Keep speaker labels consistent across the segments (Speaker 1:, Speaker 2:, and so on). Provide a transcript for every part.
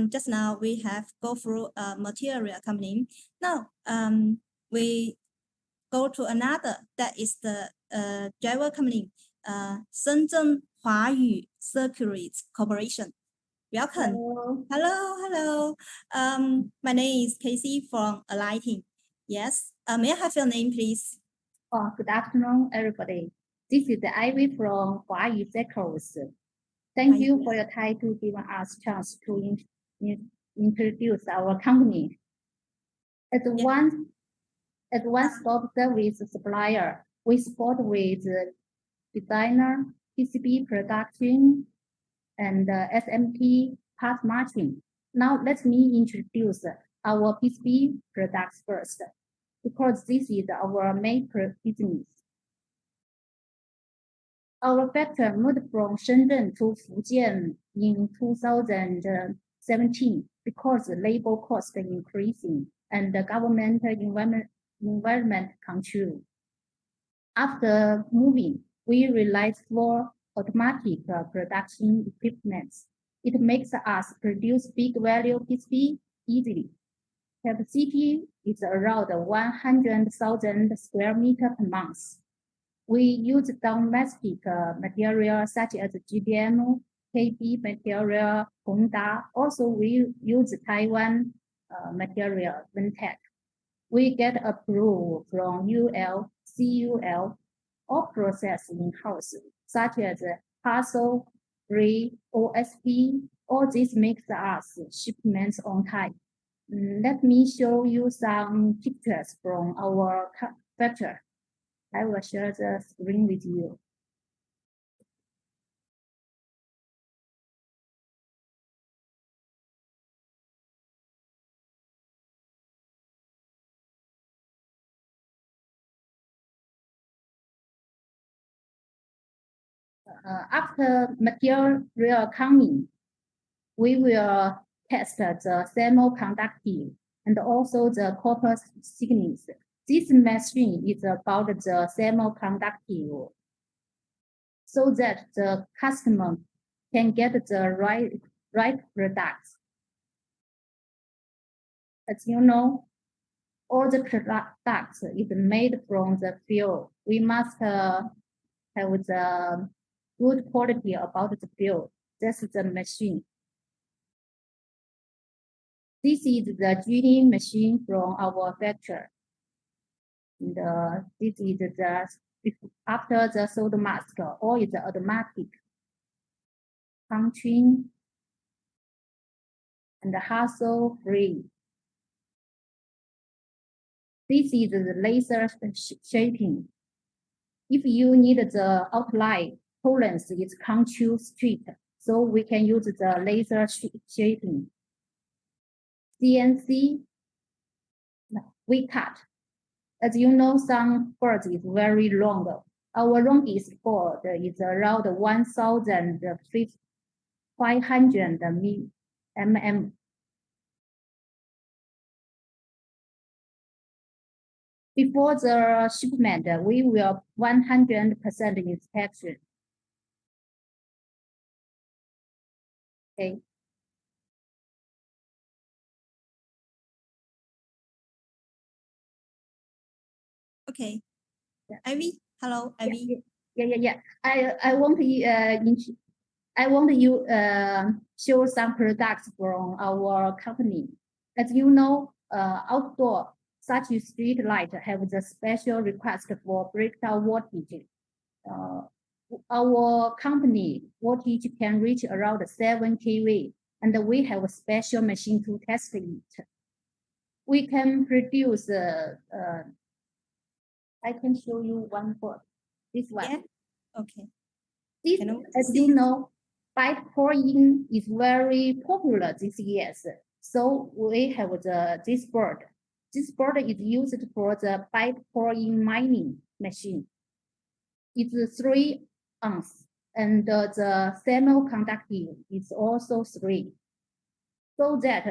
Speaker 1: just now we have go through material company. Now we go to another, that is the driver company, Shenzhen Huayu Circuits Corporation. Welcome. Hello. My name is Casey from Lighting. Yes. May I have your name, please?
Speaker 2: Good afternoon, everybody. This is Ivy from Huayu Circuits. Thank you for your time to give us chance to introduce our company. As one stop service supplier, we support with designer, PCB production, and SMT part matching. Now let me introduce our PCB products first, because this is our main business. Our factory moved from Shenzhen to Fujian in 2017 because labor cost increasing and the government environment control. After moving, we relied for automatic production equipment. It makes us produce big value PCB easily. Capacity is around 100,000 square meters per month. We use domestic material such as GDM, KB material, Honda. Also, we use Taiwan material, Ventec. We get approval from UL, CUL, all process in-house, such as parcel, free, OSP. All this makes us shipments on time. Let me show you some pictures from our factory. I will share the screen with you. After material coming, we will test the semiconductor and also the copper thickness. This machine is about the semiconductor, so that the customer can get the right products. As you know, all the products is made from the field. We must have the good quality about the field. That's the machine. This is the GILE machine from our factory. And this is the after the sold mask, all is automatic punching and hassle free. This is the laser shaping. If you need the outline, tolerance is control strict, so we can use the laser shaping. CNC, we cut. As you know, some boards is very long. Our longest board is around 1,500 mm. Before the shipment, we will 100% inspection. Okay.
Speaker 1: Okay. Ivy, hello, Ivy.
Speaker 2: Yeah. I want you show some products from our company. As you know, outdoor such street light have the special request for breakdown voltage. Our company voltage can reach around 7 kV, and we have a special machine to test it. We can produce I can show you one board. This one.
Speaker 1: Yeah. Okay.
Speaker 2: This, as you know, byte pouring is very popular these years. So we have this board. This board is used for the byte pouring mining machine. It's 3 ounce, and the semiconductor is also 3, so that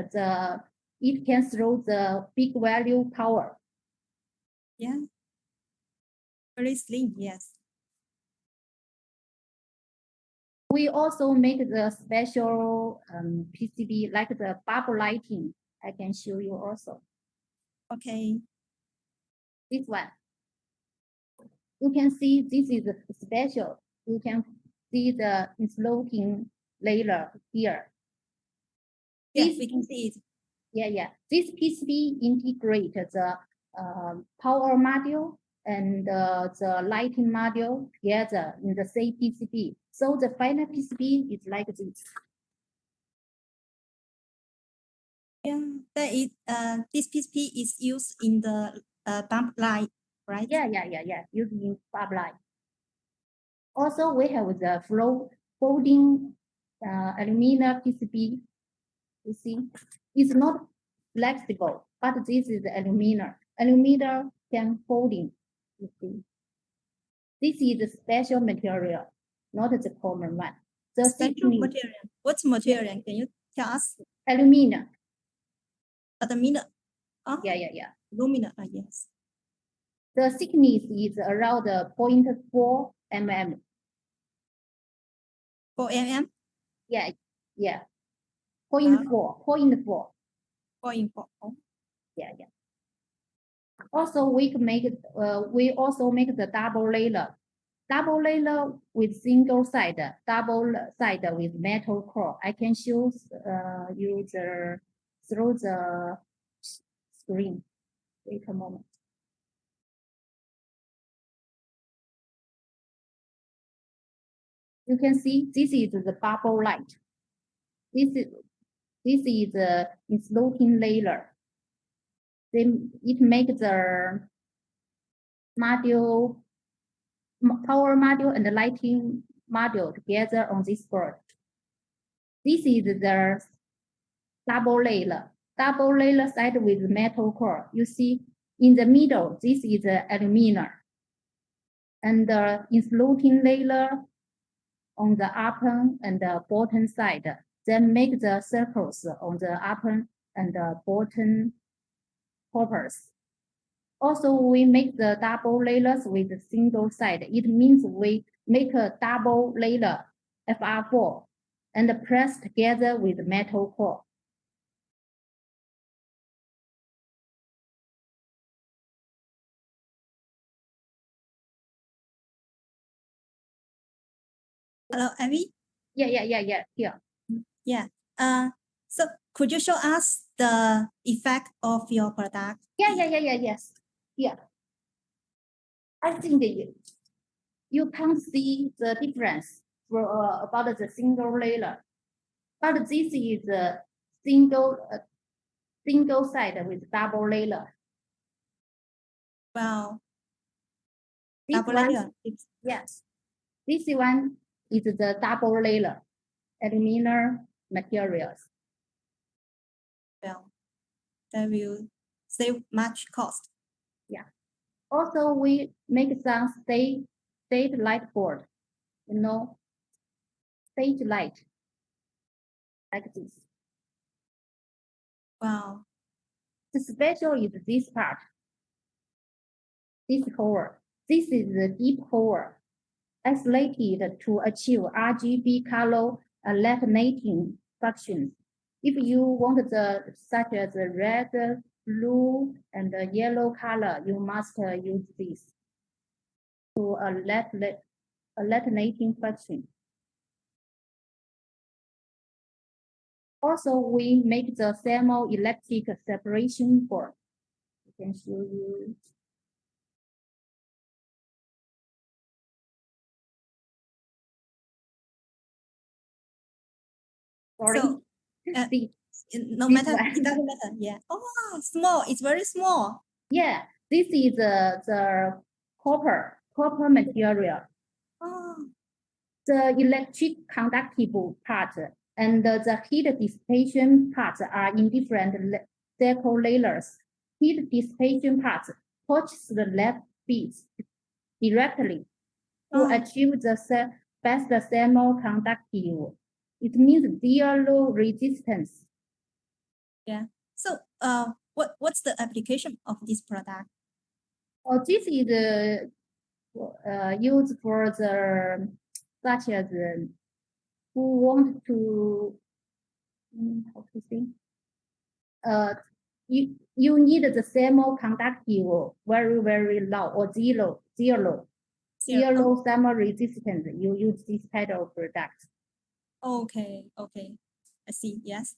Speaker 2: it can throw the big value power.
Speaker 1: Yeah. Very slim, yes.
Speaker 2: We also make the special PCB like the bubble lighting. I can show you also.
Speaker 1: Okay.
Speaker 2: This one. You can see this is special. You can see the interlocking layer here.
Speaker 1: Yes, we can see it.
Speaker 2: Yeah. This PCB integrates the power module and the lighting module together in the same PCB. So the final PCB is like this.
Speaker 1: Yeah, this PCB is used in the bump light, right?
Speaker 2: Yeah. Using bulb light. Also, we have the folding aluminum PCB. You see, it's not flexible, but this is aluminum. Aluminum can folding. You see, this is a special material, not the common one. The
Speaker 1: Special material. What's material? Can you tell us?
Speaker 2: Aluminum.
Speaker 1: Aluminum. Oh,
Speaker 2: Yeah.
Speaker 1: aluminum. Yes.
Speaker 2: The thickness is around 0.4 mm.
Speaker 1: 4 mm?
Speaker 2: Yeah. 0.4. 0.4.
Speaker 1: 4. Oh.
Speaker 2: Yeah. Also, we also make the double layer. Double layer with single side, double side with metal core. I can show you through the screen. Wait a moment. You can see this is the bubble light. This is the interlocking layer. Then it makes the module, power module and the lighting module together on this board. This is the double layer side with metal core. You see in the middle, this is aluminum. And the interlocking layer on the upper and the bottom side, then make the circles on the upper and the bottom coppers. Also, we make the double layers with a single side. It means we make a double layer FR4 and press together with metal core.
Speaker 1: Hello, Abby?
Speaker 2: Yeah. Here.
Speaker 1: Yeah. So could you show us the effect of your product?
Speaker 2: Yes. Yeah. I think that you can't see the difference for about the single layer, but this is a single side with double layer.
Speaker 1: Wow.
Speaker 2: This
Speaker 1: Double
Speaker 2: one,
Speaker 1: layer.
Speaker 2: yes. This one is the double layer aluminum materials.
Speaker 1: Well, that will save much cost.
Speaker 2: Yeah. Also, we make some stage light board, stage light like this.
Speaker 1: Wow.
Speaker 2: The special is this part, this hole. This is the deep hole, isolated to achieve RGB color alternating functions. If you want such as the red, blue, and the yellow color, you must use this to alternating function. Also, we make the thermoelectric separation board. I can show you. Sorry.
Speaker 1: So, no matter, it doesn't matter. Yeah. Oh, small. It's very small.
Speaker 2: Yeah, this is the copper material.
Speaker 1: Oh.
Speaker 2: The electric conductive part and the heat dissipation part are in different deco layers. Heat dissipation part touches the left beads directly to achieve the best thermoconductive. It means zero resistance.
Speaker 1: Yeah. So, what's the application of this product?
Speaker 2: This is used for the such as who want to, how to say, you need the thermoconductive very low or zero thermal resistance. You use this kind of product.
Speaker 1: Okay, I see. Yes.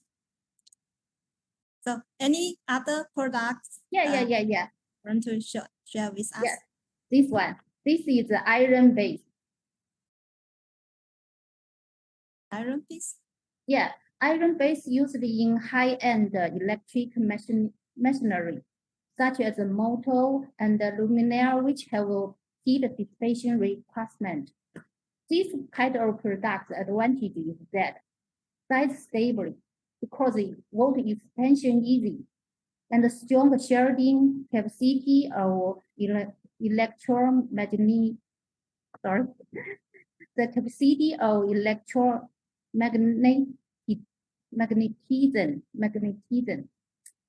Speaker 1: So any other products?
Speaker 2: Yeah.
Speaker 1: Want to share with us?
Speaker 2: Yeah, this one. This is the iron base.
Speaker 1: Iron piece?
Speaker 2: Yeah, iron base used in high-end electric machinery, such as a motor and the luminaire, which have a heat dissipation requirement. This kind of product advantage is that size stable because it volt expansion easy and the strong shielding capacity of electromagnetic. Sorry, the capacity of magnetism,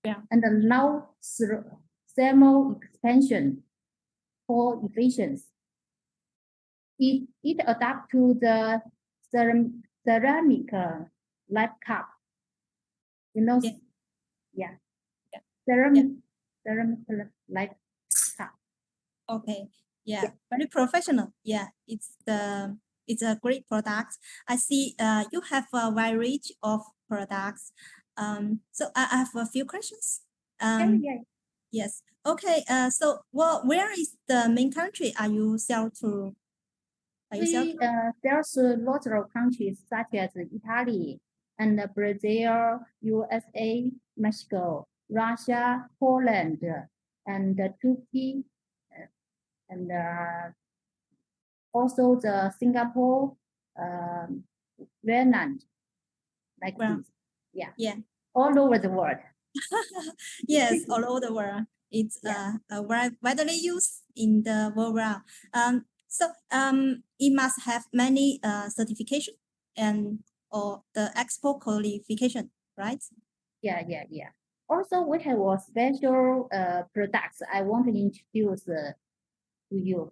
Speaker 1: Yeah.
Speaker 2: and allow thermal expansion for efficiency. It adapts to the ceramic light cup. You know,
Speaker 1: Yeah.
Speaker 2: ceramic light cup.
Speaker 1: Okay. Yeah. Very professional. Yeah, it's a great product. I see you have a variety of products. So I have a few questions.
Speaker 2: Yeah.
Speaker 1: Yes. Okay. So where is the main country are you sell to?
Speaker 2: There's lots of countries such as Italy and Brazil, USA, Mexico, Russia, Poland, and Turkey, and also the Singapore, Vietnam, like
Speaker 1: Well,
Speaker 2: this. Yeah.
Speaker 1: Yeah.
Speaker 2: All over the world.
Speaker 1: Yes, all over the world. It's widely used in the world around. So it must have many certification and or the export qualification, right?
Speaker 2: Yeah. Also, we have a special products I want to introduce to you.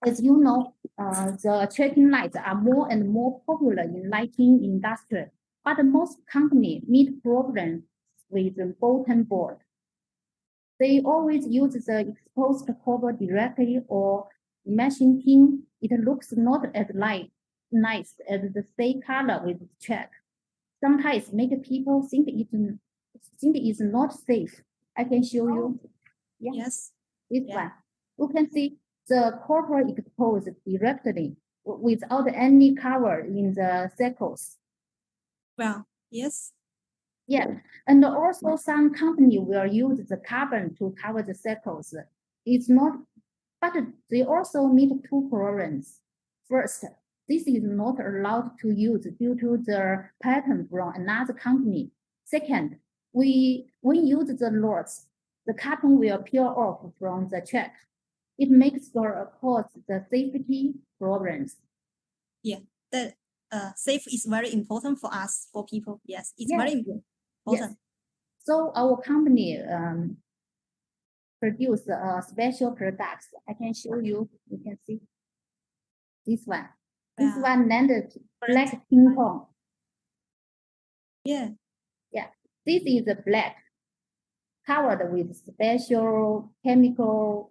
Speaker 2: As you know, the tracking lights are more and more popular in lighting industry, but most companies meet problems with the bottom board. They always use the exposed cover directly or machine pin. It looks not as nice as the same color with the track. Sometimes make people think it's not safe. I can show you. Yeah.
Speaker 1: Yes.
Speaker 2: This one. You can see the copper exposed directly without any cover in the circles.
Speaker 1: Well, yes.
Speaker 2: Yeah, and also some company will use the carbon to cover the circles. It's not, but they also meet two problems. First, this is not allowed to use due to the patent from another company. Second, when use the rods, the carbon will peel off from the track. It makes cause the safety problems.
Speaker 1: Yeah, the safe is very important for us, for people. Yes, it's very important.
Speaker 2: Yes. So our company produce special products. I can show you. You can see this one. This one landed black ping pong.
Speaker 1: Yeah.
Speaker 2: This is a black covered with special chemical.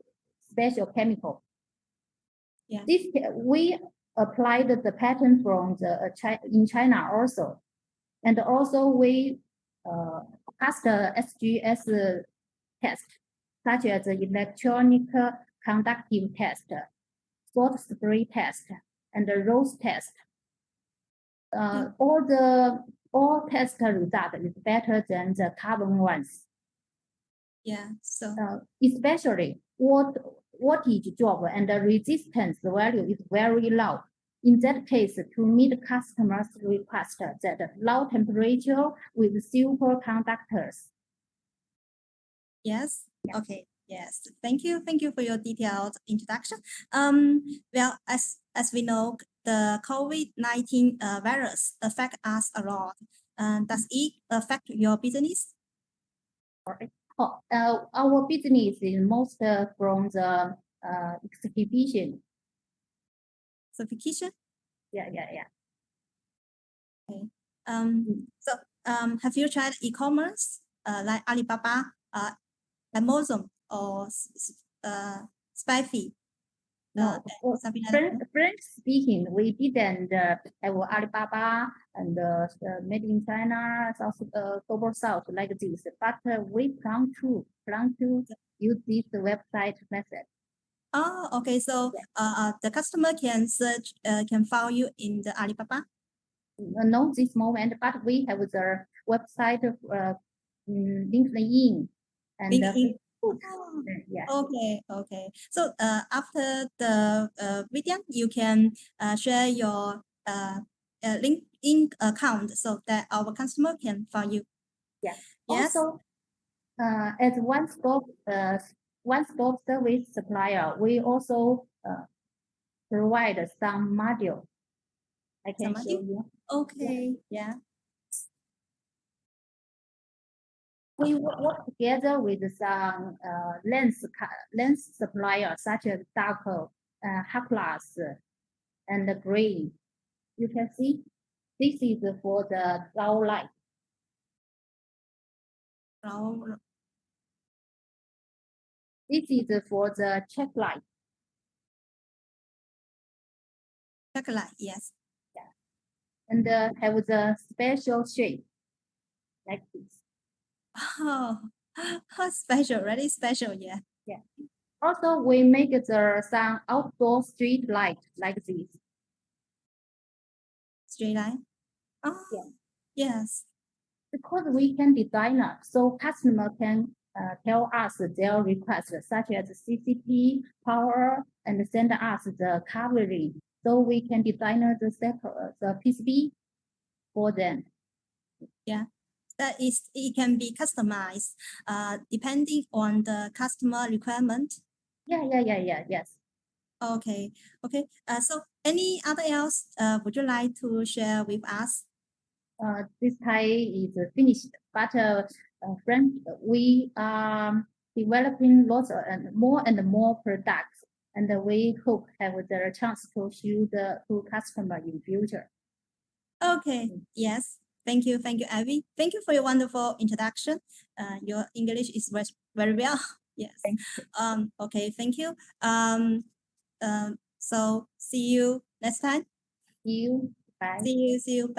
Speaker 1: Yeah.
Speaker 2: This we applied the patent from the in China also, and also we passed the SGS test, such as the electronic conductive test, salt spray test, and the rose test. All test result is better than the carbon ones.
Speaker 1: Yeah. So
Speaker 2: especially wattage drop and the resistance value is very low. In that case, to meet customers' request that low temperature with superconductors.
Speaker 1: Yes. Okay. Yes. Thank you for your detailed introduction. Well, as we know, the COVID-19 virus affect us a lot. Does it affect your business?
Speaker 2: Our business is most from the exhibition.
Speaker 1: Certification?
Speaker 2: Yeah.
Speaker 1: Okay. So have you tried e-commerce like Alibaba, Amazon, or Spiffy?
Speaker 2: No,
Speaker 1: Something like that?
Speaker 2: French speaking, we didn't have Alibaba and made in China, Global South like this, but we plan to use this website method.
Speaker 1: Oh, okay. So the customer can search, can find you in the Alibaba.
Speaker 2: Not this moment, but we have the website of LinkedIn and
Speaker 1: LinkedIn.
Speaker 2: Facebook.
Speaker 1: Oh,
Speaker 2: Yes.
Speaker 1: okay, okay. So after the video, you can share your LinkedIn account so that our customer can find you.
Speaker 2: Yeah.
Speaker 1: Yes.
Speaker 2: Also, as one-stop service supplier, we also provide some module. I can
Speaker 1: Some
Speaker 2: show
Speaker 1: module?
Speaker 2: you.
Speaker 1: Okay. Yeah.
Speaker 2: We work together with some lens suppliers such as Darko, Haplas, and Green. You can see this is for the low light.
Speaker 1: Now,
Speaker 2: This is for the check light.
Speaker 1: chocolate. Yes.
Speaker 2: And have the special shape like this.
Speaker 1: Oh, special, really special. Yeah.
Speaker 2: Also, we make some outdoor street light like this.
Speaker 1: Straight line. Oh,
Speaker 2: Yeah.
Speaker 1: yes.
Speaker 2: Because we can design it, so customer can tell us their request, such as CCP, power, and send us the covering. So we can design the PCB for them.
Speaker 1: Yeah. That is, it can be customized depending on the customer requirement.
Speaker 2: Yes.
Speaker 1: Okay. Okay. So any other else would you like to share with us?
Speaker 2: This time is finished, but friend, we are developing lots and more products, and we hope have the chance to show to customer in future.
Speaker 1: Okay. Yes. Thank you. Thank you, Ivy. Thank you for your wonderful introduction. Your English is very well. Yes.
Speaker 2: Thank
Speaker 1: Okay. Thank you. So see you next time.
Speaker 2: you. Bye.
Speaker 1: See you. Bye.